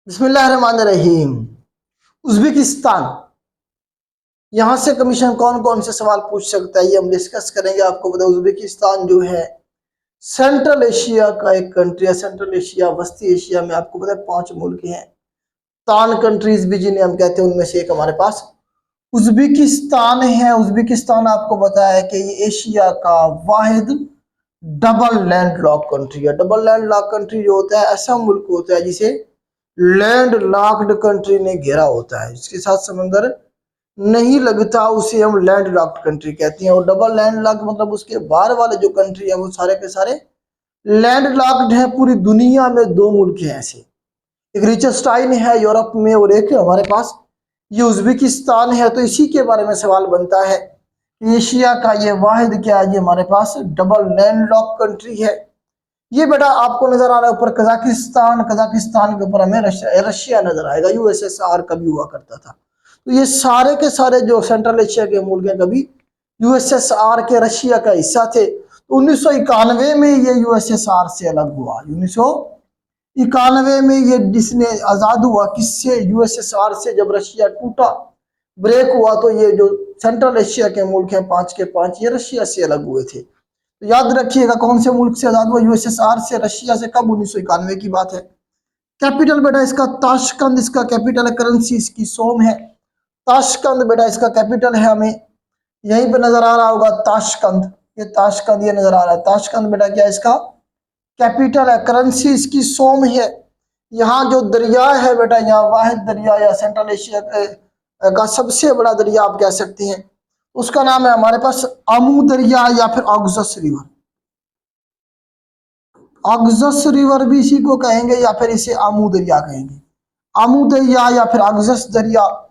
बिस्मिल्लाहिर्रहमानिर्रहीम। उज़्बेकिस्तान, यहाँ से कमीशन कौन कौन से सवाल पूछ सकता है ये हम डिस्कस करेंगे। आपको पता है उज़्बेकिस्तान जो है सेंट्रल एशिया का एक कंट्री है। सेंट्रल एशिया, वस्ती एशिया में आपको पता है 5 मुल्क हैं, तान कंट्रीज भी जिन्हें हम कहते हैं, उनमें से एक हमारे पास उज़्बेकिस्तान है। उज़्बेकिस्तान आपको पता है कि ये एशिया का वाहिद डबल लैंड लॉक कंट्री है। डबल लैंड लॉक कंट्री जो होता है ऐसा मुल्क होता है जिसे लैंड लॉक्ड कंट्री ने घेरा होता है, जिसके साथ समंदर नहीं लगता, उसे हम लैंड लॉक्ड कंट्री कहते हैं। और डबल लैंड लॉक मतलब उसके बाहर वाले जो कंट्री है वो सारे के सारे लैंड लॉक्ड है। पूरी दुनिया में 2 मुल्क हैं ऐसे, एक लिechtenstein है यूरोप में और एक हमारे पास ये उज़्बेकिस्तान है। तो इसी के बारे में सवाल बनता है कि एशिया का ये वाहिद क्या है, ये हमारे पास डबल लैंड लॉक कंट्री है। ये बेटा आपको नजर आ रहा है ऊपर कजाकिस्तान, कजाकिस्तान के ऊपर हमें रशिया नजर आएगा। यूएसएसआर कभी हुआ करता था। तो ये सारे के सारे जो सेंट्रल एशिया के मुल्क हैं कभी यूएसएसआर के रशिया का हिस्सा थे। तो 1991 में ये यूएसएसआर से अलग हुआ। 1991 में ये जिसने आजाद हुआ किससे, यूएसएसआर से। जब रशिया टूटा, ब्रेक हुआ, तो ये जो सेंट्रल एशिया के मुल्क हैं 5 के 5 ये रशिया से अलग हुए थे। तो याद रखिएगा कौन से मुल्क से आजाद हुआ, यूएसएसआर से, रशिया से। कब? 1991 की बात है। कैपिटल बेटा इसका ताशकंद, इसका कैपिटल है। करेंसी इसकी सोम है। ताशकंद बेटा इसका कैपिटल है। हमें यहीं पे नजर आ रहा होगा ताशकंद, ये ताशकंद ये नजर आ रहा है। ताशकंद बेटा क्या इसका कैपिटल है। करेंसी इसकी सोम है। यहाँ जो दरिया है बेटा, यहाँ वाहिद दरिया या सेंट्रल एशिया का सबसे बड़ा दरिया आप कह सकते हैं, उसका नाम है हमारे पास आमू दरिया या फिर ऑक्सस रिवर। ऑक्सस रिवर भी इसी को कहेंगे या फिर इसे आमू दरिया कहेंगे। आमू दरिया या फिर ऑक्सस दरिया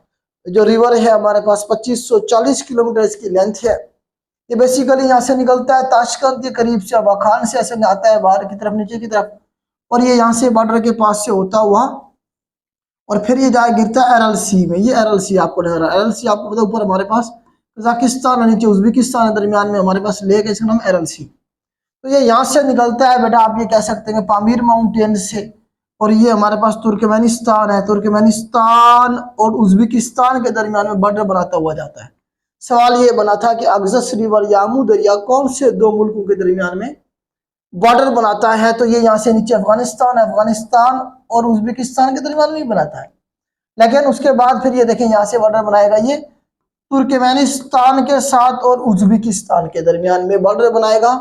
जो रिवर है हमारे पास 2540 किलोमीटर इसकी लेंथ है। ये बेसिकली यहाँ से निकलता है ताशकंद के करीब से, वाखान से ऐसे आता है बाहर की तरफ, नीचे की तरफ, और ये यहाँ से बॉर्डर के पास से होता हुआ और फिर ये जाए गिरता है अरल सी में। ये अरल सी आपको नजर आ रहा है। अरल सी आपको पता ऊपर हमारे पास कजाकिस्तान और नीचे उज़्बेकिस्तान दरमियान में हमारे पास लेक है, इसका नाम अरल सी। तो ये यहाँ से निकलता है बेटा, आप ये कह सकते हैं पामीर माउंटेन से, और ये हमारे पास तुर्कमेनिस्तान है। तुर्कमेनिस्तान और उज़्बेकिस्तान के दरमियान में बॉर्डर बनाता हुआ जाता है। सवाल ये बना था कि ऑक्सस रिवर या आमू दरिया कौन से 2 मुल्कों के दरमियान में बॉर्डर बनाता है। तो ये यहाँ से नीचे अफगानिस्तान, अफगानिस्तान और उज़्बेकिस्तान के दरमियान में ही बनाता है। लेकिन उसके बाद फिर ये देखें यहाँ से बॉर्डर बनाएगा ये तुर्कमेनिस्तान के साथ और उज़्बेकिस्तान के दरमियान में बॉर्डर बनाएगा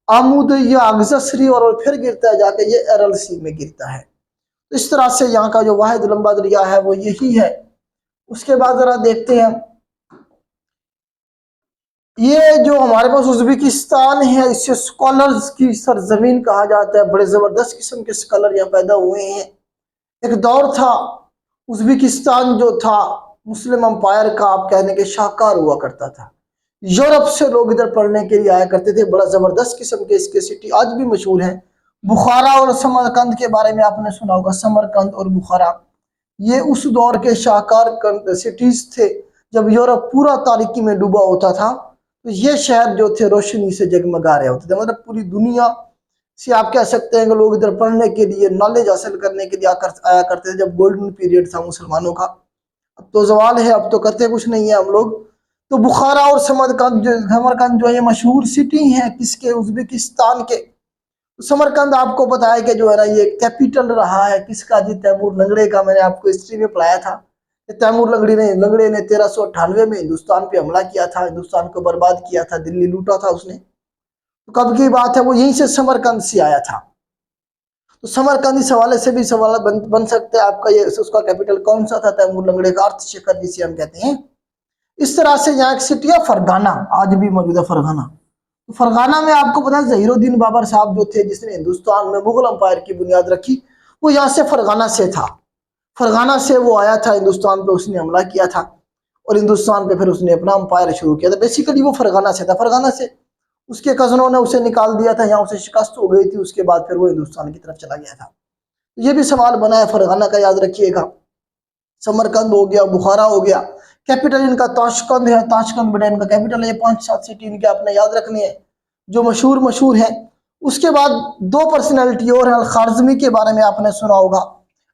आमूद या ऑक्सस रिवर, और फिर गिरता है जाके ये अरल सी में गिरता है। तो इस तरह से यहाँ का जो वाहिद लंबा दरिया है वो यही है। उसके बाद जरा देखते हैं, ये जो हमारे पास उज़्बेकिस्तान है इसे स्कॉलर्स की सरजमीन कहा जाता है। बड़े जबरदस्त किस्म के स्कॉलर यहाँ पैदा हुए हैं। एक दौर था उज़्बेकिस्तान जो था मुस्लिम अंपायर का आप कहने के शाहकार हुआ करता था। यूरोप से लोग इधर पढ़ने के लिए आया करते थे। बड़ा जबरदस्त किस्म के इसके सिटी आज भी मशहूर है। बुखारा और समरकंद के बारे में आपने सुना होगा। समरकंद और बुखारा ये उस दौर के शाहकार सिटीज थे जब यूरोप पूरा तारीकी में डूबा होता था। तो ये शहर जो थे रोशनी से जगमगा रहे होते थे। मतलब पूरी दुनिया से आप कह सकते हैं कि लोग इधर पढ़ने के लिए, नॉलेज हासिल करने के लिए आया करते थे जब गोल्डन पीरियड था मुसलमानों का। अब तो जवाल है, अब तो करते कुछ नहीं है हम लोग। तो बुखारा और समरकंद जो ये मशहूर सिटी हैं किसके, उज़्बेकिस्तान के। तो समरकंद आपको पता है कि जो है ना ये कैपिटल रहा है किसका, जी तैमूर लंगड़े का। मैंने आपको हिस्ट्री में पढ़ाया था कि तैमूर लंगड़े ने 1398 में हिंदुस्तान पे हमला किया था, हिंदुस्तान को बर्बाद किया था, दिल्ली लूटा था उसने। तो कब की बात है, वो यहीं से समरकंद से आया था। तो समरकंद इस हवाले से भी सवाल बन सकते हैं आपका, ये उसका कैपिटल कौन सा था, तैमूर लंगड़े का, अर्थ शिखर जिसे हम कहते हैं। इस तरह से यहाँ एक सिटी है फरगाना, आज भी मौजूद है फरगाना। तो फरगाना में आपको पता है ज़हीरुद्दीन बाबर साहब जो थे जिसने हिंदुस्तान में मुगल अंपायर की बुनियाद रखी, वो यहाँ से फरगाना से था। फरगाना से वो आया था हिंदुस्तान पे, उसने हमला किया था और हिंदुस्तान पे फिर उसने अपना अंपायर शुरू किया था। बेसिकली वो फरगाना से था। फरगाना से उसके कजनों ने उसे निकाल दिया था, यहाँ उसे शिकस्त हो गई थी। उसके बाद फिर वो हिंदुस्तान की तरफ चला गया था। तो ये भी सवाल बना है फरगाना का, याद रखिएगा। समरकंद हो गया, बुखारा हो गया। कैपिटल इनका ताशकंद है, ताशकंद बेटा इनका कैपिटल है। 5-7 सिटी इनके आपने याद रखनी है जो मशहूर है। उसके बाद 2 पर्सनैलिटी और हैं। अल खारज़मी के बारे में आपने सुना होगा।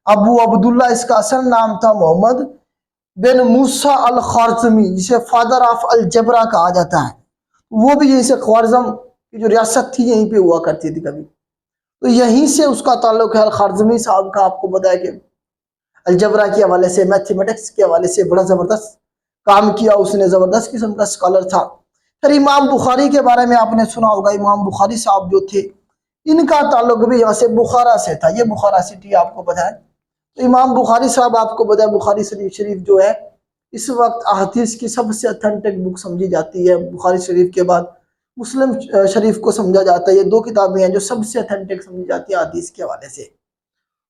अबू अब्दुल्ला इसका असल नाम था मोहम्मद बिन मूसा अल खारजमी, जिसे फादर ऑफ अल जबरा कहा जाता है। वो भी यहीं से ख्वारिज़म की जो रियासत थी यहीं पे हुआ करती थी कभी, तो यहीं से उसका ताल्लुक है। अल खारजमी साहब का आपको बताया कि अलजबरा के हवाले से, मैथमेटिक्स के हवाले से बड़ा ज़बरदस्त काम किया उसने, ज़बरदस्त किस्म का स्कॉलर था। फिर इमाम बुखारी के बारे में आपने सुना होगा। इमाम बुखारी साहब जो थे, इनका ताल्लुक भी यहाँ से बुखारा से था। ये बुखारा सिटी आपको पता है। तो इमाम बुखारी साहब आपको बताया, बुखारी शरीफ जो है इस वक्त अहदीस की सबसे अथेंटिक बुक समझी जाती है। बुखारी शरीफ के बाद मुस्लिम शरीफ को समझा जाता है। ये दो किताबें हैं जो सबसे अथेंटिक समझी जाती है हदीस के हवाले से।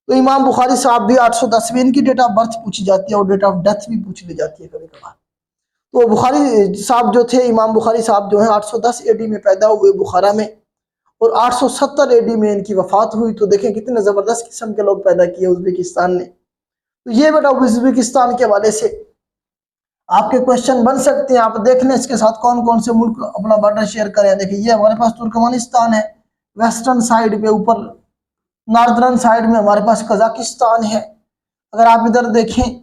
तो इमाम बुखारी साहब भी 810, इनकी डेट ऑफ बर्थ पूछी जाती है और डेट ऑफ डेथ भी पूछ ली जाती है कभी कभार। तो बुखारी साहब जो थे, इमाम बुखारी साहब जो है 810 एडी में पैदा हुए बुखारा में, और 870 एडी में इनकी वफात हुई। तो देखें कितने ज़बरदस्त किस्म के लोग पैदा किए उज़्बेकिस्तान ने। तो ये बेटा उज़्बेकिस्तान के हवाले से आपके क्वेश्चन बन सकते हैं। आप देख लें इसके साथ कौन कौन से मुल्क अपना बॉर्डर शेयर करें। देखिए ये हमारे पास तुर्कमेनिस्तान है, वेस्टर्न साइड पे ऊपर नॉर्दर्न साइड में हमारे पास कजाकिस्तान है। अगर आप इधर देखें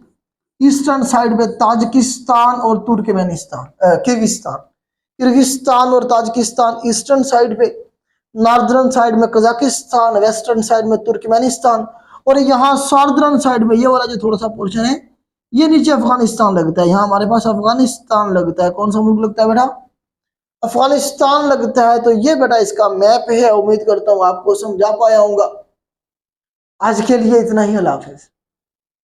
ईस्टर्न साइड पे ताजिकिस्तान और तुर्कमेनिस्तान, किर्गिस्तान, किर्गिस्तान और ताजिकिस्तान ईस्टर्न साइड पे, नॉर्दर्न साइड में कजाकिस्तान, वेस्टर्न साइड में तुर्कमेनिस्तान, और यहाँ सॉर्दर्न साइड में ये वाला जो थोड़ा सा पोर्शन है ये नीचे अफगानिस्तान लगता है। यहाँ हमारे पास अफगानिस्तान लगता है। कौन सा मुल्क लगता है बेटा? अफगानिस्तान लगता है। तो ये बेटा इसका मैप है। उम्मीद करता हूँ आपको समझा पाया होगा। आज के लिए इतना ही, अल्लाह हाफिज।